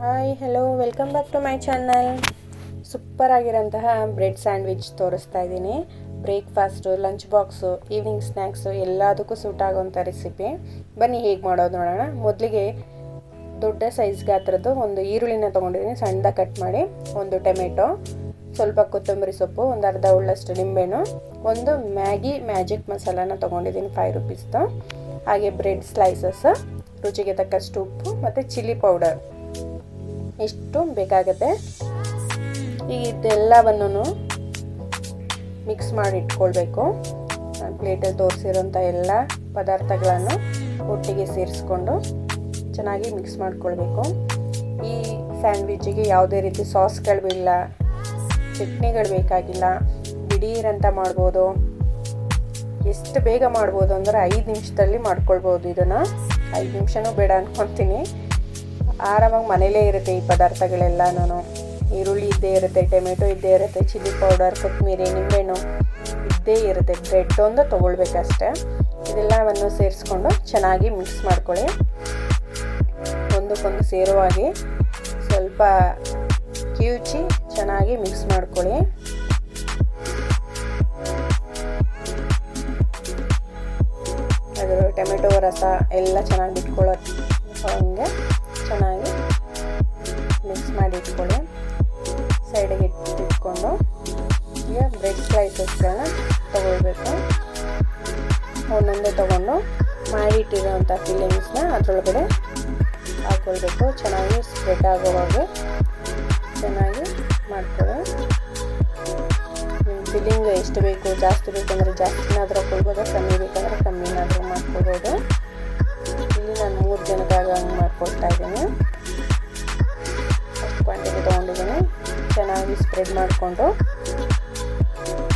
Hi hello welcome back to my channel. Super ಆಗಿರೋಂತಹ bread sandwich ತೋರಿಸ್ತಾ ಇದ್ದೀನಿ. Breakfast, lunch box, evening snacks ಎಲ್ಲದಕ್ಕೂ suit ಆಗೋಂಥ recipe. ಬನ್ನಿ ಹೇಗೆ ಮಾಡೋದು ನೋಡೋಣ. ಮೊದಲಿಗೆ ದೊಡ್ಡ ಸೈಜ್ ಗಾತ್ರದ್ದು ಒಂದು ಈರುಳ್ಳಿನ ತೊಗೊಂಡಿದ್ದೀನಿ, ಸಣ್ಣದಾಗಿ ಕಟ್ ಮಾಡಿ, ಒಂದು ಟೊಮೆಟೊ, ಸ್ವಲ್ಪ ಕೊತ್ತಂಬರಿ ಸೊಪ್ಪು, ಒಂದು ಅರ್ಧ ಉಳ್ಳಷ್ಟು ನಿಂಬೆಹಣ್ಣು, ಒಂದು ಮ್ಯಾಜಿಕ್ ಮಸಾಲಾನ ತೊಗೊಂಡಿದ್ದೀನಿ 5 ರೂಪೀಸ್ದು, ಹಾಗೆ ಬ್ರೆಡ್ ಸ್ಲೈಸಸ್, ರುಚಿಗೆ ತಕ್ಕಷ್ಟು ಉಪ್ಪು ಮತ್ತು ಚಿಲ್ಲಿ ಪೌಡರ್ ಇಷ್ಟು ಬೇಕಾಗುತ್ತೆ. ಈಗ ಇದೆಲ್ಲವನ್ನು ಮಿಕ್ಸ್ ಮಾಡಿ ಇಟ್ಕೊಳ್ಬೇಕು. ನಾನು ಪ್ಲೇಟಲ್ಲಿ ತೋರಿಸಿರೋಂಥ ಎಲ್ಲ ಪದಾರ್ಥಗಳನ್ನು ಒಟ್ಟಿಗೆ ಸೇರಿಸ್ಕೊಂಡು ಚೆನ್ನಾಗಿ ಮಿಕ್ಸ್ ಮಾಡ್ಕೊಳ್ಬೇಕು. ಈ ಸ್ಯಾಂಡ್ವಿಚಿಗೆ ಯಾವುದೇ ರೀತಿ ಸಾಸ್ಗಳು ಇಲ್ಲ, ಚಟ್ನಿಗಳು ಬೇಕಾಗಿಲ್ಲ, ದಿಢೀರಂತ ಮಾಡ್ಬೋದು. ಎಷ್ಟು ಬೇಗ ಮಾಡ್ಬೋದು ಅಂದರೆ 5 ನಿಮಿಷದಲ್ಲಿ ಮಾಡ್ಕೊಳ್ಬೋದು. ಇದನ್ನು 5 ನಿಮಿಷನೂ ಬೇಡ ಅಂದ್ಕೊತೀನಿ. ಆರಾಮಾಗಿ ಮನೇಲೇ ಇರುತ್ತೆ ಈ ಪದಾರ್ಥಗಳೆಲ್ಲನೂ. ಈರುಳ್ಳಿ ಇದ್ದೇ ಇರುತ್ತೆ, ಟೊಮೆಟೊ ಇದ್ದೇ ಇರುತ್ತೆ, ಚಿಲ್ಲಿ ಪೌಡರ್, ಕೊತ್ತಂಬರಿ, ನಿಂಬೆಹಣ್ಣು ಇದ್ದೇ ಇರುತ್ತೆ. ಬ್ರೆಡ್ ಒಂದು ತೊಗೊಳ್ಬೇಕಷ್ಟೆ. ಇದೆಲ್ಲವನ್ನು ಸೇರಿಸ್ಕೊಂಡು ಚೆನ್ನಾಗಿ ಮಿಕ್ಸ್ ಮಾಡ್ಕೊಳ್ಳಿ. ಒಂದಕ್ಕೊಂದು ಸೇರುವಾಗಿ ಸ್ವಲ್ಪ ಕಿವುಚಿ ಚೆನ್ನಾಗಿ ಮಿಕ್ಸ್ ಮಾಡ್ಕೊಳ್ಳಿ. ಅದರ ಟೊಮೆಟೊ ರಸ ಎಲ್ಲ ಚೆನ್ನಾಗಿ ಬಿಟ್ಕೊಳ್ಳೋ ಹಂಗೆ ಚೆನ್ನಾಗಿ ಮಿಕ್ಸ್ ಮಾಡಿ ಇಟ್ಕೊಳ್ಳಿ. ಸೈಡಿಗೆ ಇಟ್ಕೊಂಡು ಈಗ ಬ್ರೆಡ್ ಸ್ಲೈಸಸ್ಗಳನ್ನ ತೊಗೊಳ್ಬೇಕು. ಒಂದೊಂದೇ ತೊಗೊಂಡು ಮಾಡಿಟ್ಟಿರೋಂಥ ಫಿಲ್ಲಿಂಗ್ಸ್ನ ಅದರೊಳಗಡೆ ಹಾಕ್ಕೊಳ್ಬೇಕು. ಚೆನ್ನಾಗಿ ಸ್ಪ್ರೆಡ್ ಆಗೋವಾಗ ಚೆನ್ನಾಗಿ ಮಾಡ್ಕೊಳ್ಳಿ. ಫಿಲ್ಲಿಂಗ್ ಎಷ್ಟು ಬೇಕು, ಜಾಸ್ತಿ ಬೇಕಂದರೆ ಜಾಸ್ತಿನಾದರೂ ಹಾಕ್ಕೊಳ್ಬೋದು, ಕಮ್ಮಿ ಬೇಕಂದರೆ ಕಮ್ಮಿನಾದರೂ ಮಾಡ್ಕೊಳ್ಬೋದು. ಇಲ್ಲಿ ನಾನು 3 ಜನಕ್ಕಾಗ ಹಂಗೆ ಮಾಡ್ಕೊಳ್ತಾ ಇದ್ದೀನಿ. ಅಷ್ಟು ಕ್ವಾಂಟಿಟಿ ತೊಗೊಂಡಿದ್ದೀನಿ. ಚೆನ್ನಾಗಿ ಸ್ಪ್ರೆಡ್ ಮಾಡಿಕೊಂಡು,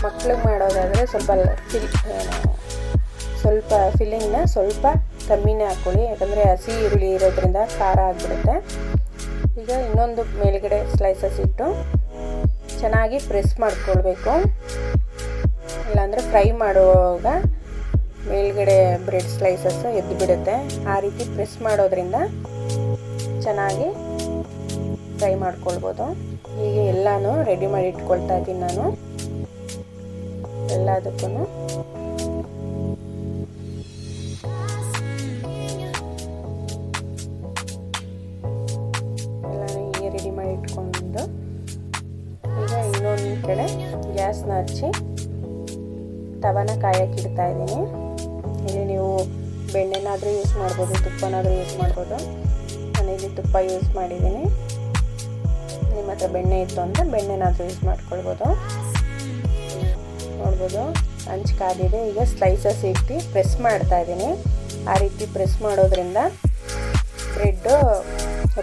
ಮಕ್ಳಿಗೆ ಮಾಡೋದಾದರೆ ಸ್ವಲ್ಪ ಫಿಲ್ಲಿಂಗ್ನ ಸ್ವಲ್ಪ ಕಮ್ಮಿನೇ ಹಾಕ್ಕೊಳ್ಳಿ, ಯಾಕಂದರೆ ಹಸಿ ಈರುಳ್ಳಿ ಇರೋದ್ರಿಂದ ಖಾರ ಆಗಿಬಿಡುತ್ತೆ. ಈಗ ಇನ್ನೊಂದು ಮೇಲ್ಗಡೆ ಸ್ಲೈಸಸ್ ಇಟ್ಟು ಚೆನ್ನಾಗಿ ಪ್ರೆಸ್ ಮಾಡ್ಕೊಳ್ಬೇಕು. ಇಲ್ಲಾಂದರೆ ಫ್ರೈ ಮಾಡುವಾಗ ಮೇಲ್ಗಡೆ ಬ್ರೆಡ್ ಸ್ಲೈಸಸ್ ಎದ್ದು ಬಿಡುತ್ತೆ. ಆ ರೀತಿ ಪ್ರೆಸ್ ಮಾಡೋದ್ರಿಂದ ಚೆನ್ನಾಗಿ ಫ್ರೈ ಮಾಡ್ಕೊಳ್ಬೋದು. ಹೀಗೆ ಎಲ್ಲನೂ ರೆಡಿ ಮಾಡಿ ಇಟ್ಕೊಳ್ತಾ ಇದ್ದೀನಿ ನಾನು. ಎಲ್ಲದಕ್ಕೂ ಎಲ್ಲನೂ ಹೀಗೆ ರೆಡಿ ಮಾಡಿ ಇಟ್ಕೊಂಡು ಈಗ ಇನ್ನೊಂದು ಕಡೆ ಗ್ಯಾಸ್ನ ಹಚ್ಚಿ ತವನ ಕಾಯಕ್ಕೆ ಇಡ್ತಾ ಇದ್ದೀನಿ. ಇಲ್ಲಿ ನೀವು ಬೆಣ್ಣೆನಾದರೂ ಯೂಸ್ ಮಾಡ್ಬೋದು, ತುಪ್ಪನಾದರೂ ಯೂಸ್ ಮಾಡ್ಬೋದು. ನಾನಿಲ್ಲಿ ತುಪ್ಪ ಯೂಸ್ ಮಾಡಿದ್ದೀನಿ. ನಿಮ್ಮ ಹತ್ರ ಬೆಣ್ಣೆ ಇತ್ತು ಅಂದರೆ ಬೆಣ್ಣೆನಾದರೂ ಯೂಸ್ ಮಾಡ್ಕೊಳ್ಬೋದು. ನೋಡ್ಬೋದು ಹಂಚು ಕಾದಿದೆ. ಈಗ ಸ್ಲೈಸಸ್ ಇಟ್ಟು ಪ್ರೆಸ್ ಮಾಡ್ತಾ ಇದ್ದೀನಿ. ಆ ರೀತಿ ಪ್ರೆಸ್ ಮಾಡೋದ್ರಿಂದ ಬ್ರೆಡ್ಡು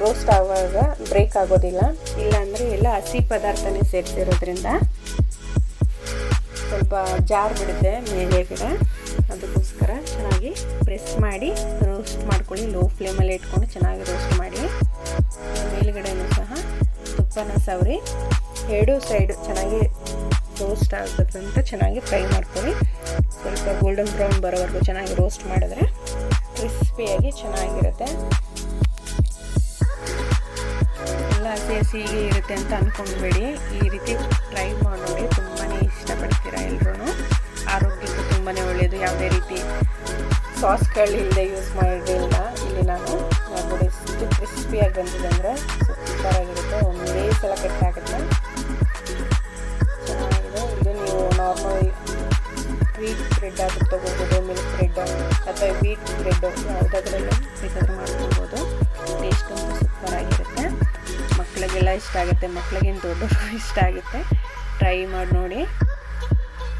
ರೋಸ್ಟ್ ಆಗುವಾಗ ಬ್ರೇಕ್ ಆಗೋದಿಲ್ಲ. ಇಲ್ಲಾಂದರೆ ಎಲ್ಲ ಹಸಿ ಪದಾರ್ಥನೇ ಸೇರಿಸಿರೋದ್ರಿಂದ ಸ್ವಲ್ಪ ಜಾರ್ ಬಿಡುತ್ತೆ ಮೇಲೆಗಡೆ. ಅದಕ್ಕೋಸ್ಕರ ಚೆನ್ನಾಗಿ ಪ್ರೆಸ್ ಮಾಡಿ ರೋಸ್ಟ್ ಮಾಡ್ಕೊಳ್ಳಿ. ಲೋ ಫ್ಲೇಮಲ್ಲಿ ಇಟ್ಕೊಂಡು ಚೆನ್ನಾಗಿ ರೋಸ್ಟ್ ಮಾಡಿ. ಮೇಲುಗಡೆನೂ ಸಹ ತುಪ್ಪನ ಸವರಿ 2 ಸೈಡು ಚೆನ್ನಾಗಿ ರೋಸ್ಟ್ ಆಗಬೇಕಂತ ಚೆನ್ನಾಗಿ ಫ್ರೈ ಮಾಡ್ಕೊಳ್ಳಿ. ಸ್ವಲ್ಪ ಗೋಲ್ಡನ್ ಬ್ರೌನ್ ಬರೋವರೆಗೂ ಚೆನ್ನಾಗಿ ರೋಸ್ಟ್ ಮಾಡಿದ್ರೆ ಕ್ರಿಸ್ಪಿಯಾಗಿ ಚೆನ್ನಾಗಿರುತ್ತೆ. ಎಲ್ಲ ಹಸಿ ಹೀಗೆ ಇರುತ್ತೆ ಅಂತ ಅಂದ್ಕೊಂಡ್ಬೇಡಿ. ಈ ರೀತಿ ಟ್ರೈ ಮಾಡಿ ನೋಡಿ, ತುಂಬಾ ಇಷ್ಟಪಡ್ತೀರಾ ಎಲ್ಲರೂ. ಆರೋಗ್ಯಕ್ಕೂ ತುಂಬಾ ಒಳ್ಳೆಯದು. ಯಾವುದೇ ರೀತಿ ಸಾಸ್ಗಳಿಲ್ಲದೆ ಯೂಸ್ ಮಾಡಿರಲಿಲ್ಲ. ಇಲ್ಲಿ ನಾನು ನೋಡಿ ಎಷ್ಟು ಕ್ರಿಸ್ಪಿಯಾಗಿ ಬಂದಿದೆ ಅಂದರೆ ಸೂಪರಾಗಿರುತ್ತೆ. ಒಂದೇ ಸಲ ಕಟ್ಟಾಗುತ್ತೆ, ಚೆನ್ನಾಗಿದೆ. ಇದು ನೀವು ನಾರ್ಮಲ್ ವೀಟ್ ಬ್ರೆಡ್ ಆದರೂ ತೊಗೋಬೋದು, ಮಿಲ್ಕ್ ಬ್ರೆಡ್ ಅಥವಾ ವೀಟ್ ಬ್ರೆಡ್ಡು ಯಾವುದಾದ್ರಲ್ಲೂ ಬೇಕಾದ್ರೂ ಮಾಡ್ಕೊಳ್ಬೋದು. ಟೇಸ್ಟ್ ಅಂತೂ ಸೂಪರಾಗಿರುತ್ತೆ. ಮಕ್ಕಳಿಗೆಲ್ಲ ಇಷ್ಟ ಆಗುತ್ತೆ, ಮಕ್ಕಳಿಗೇನು ದೊಡ್ಡವರು ಇಷ್ಟ ಆಗುತ್ತೆ. ಟ್ರೈ ಮಾಡಿ ನೋಡಿ.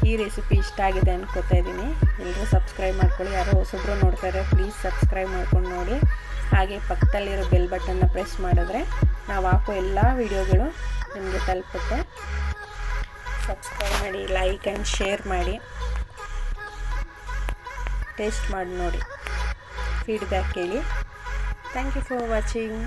ಈ ರೆಸಿಪಿ ಇಷ್ಟ ಆಗಿದೆ ಅನ್ಕೋತಾ ಇದ್ದೀನಿ. ಎಲ್ಲರೂ ಸಬ್ಸ್ಕ್ರೈಬ್ ಮಾಡ್ಕೊಳ್ಳಿ. ಯಾರೋ ಹೊಸಬ್ರು ನೋಡ್ತಾರೆ, ಪ್ಲೀಸ್ ಸಬ್ಸ್ಕ್ರೈಬ್ ಮಾಡ್ಕೊಂಡು ನೋಡಿ. ಹಾಗೆ ಪಕ್ಕದಲ್ಲಿರೋ ಬೆಲ್ ಬಟನ್ನ ಪ್ರೆಸ್ ಮಾಡಿದ್ರೆ ನಾವು ಹಾಕೋ ಎಲ್ಲ ವಿಡಿಯೋಗಳು ನಿಮಗೆ ತಲುಪುತ್ತೆ. ಸಬ್ಸ್ಕ್ರೈಬ್ ಮಾಡಿ, ಲೈಕ್ ಆ್ಯಂಡ್ ಶೇರ್ ಮಾಡಿ. ಟೇಸ್ಟ್ ಮಾಡಿ ನೋಡಿ, ಫೀಡ್ಬ್ಯಾಕ್ ಹೇಳಿ. Thank you for watching.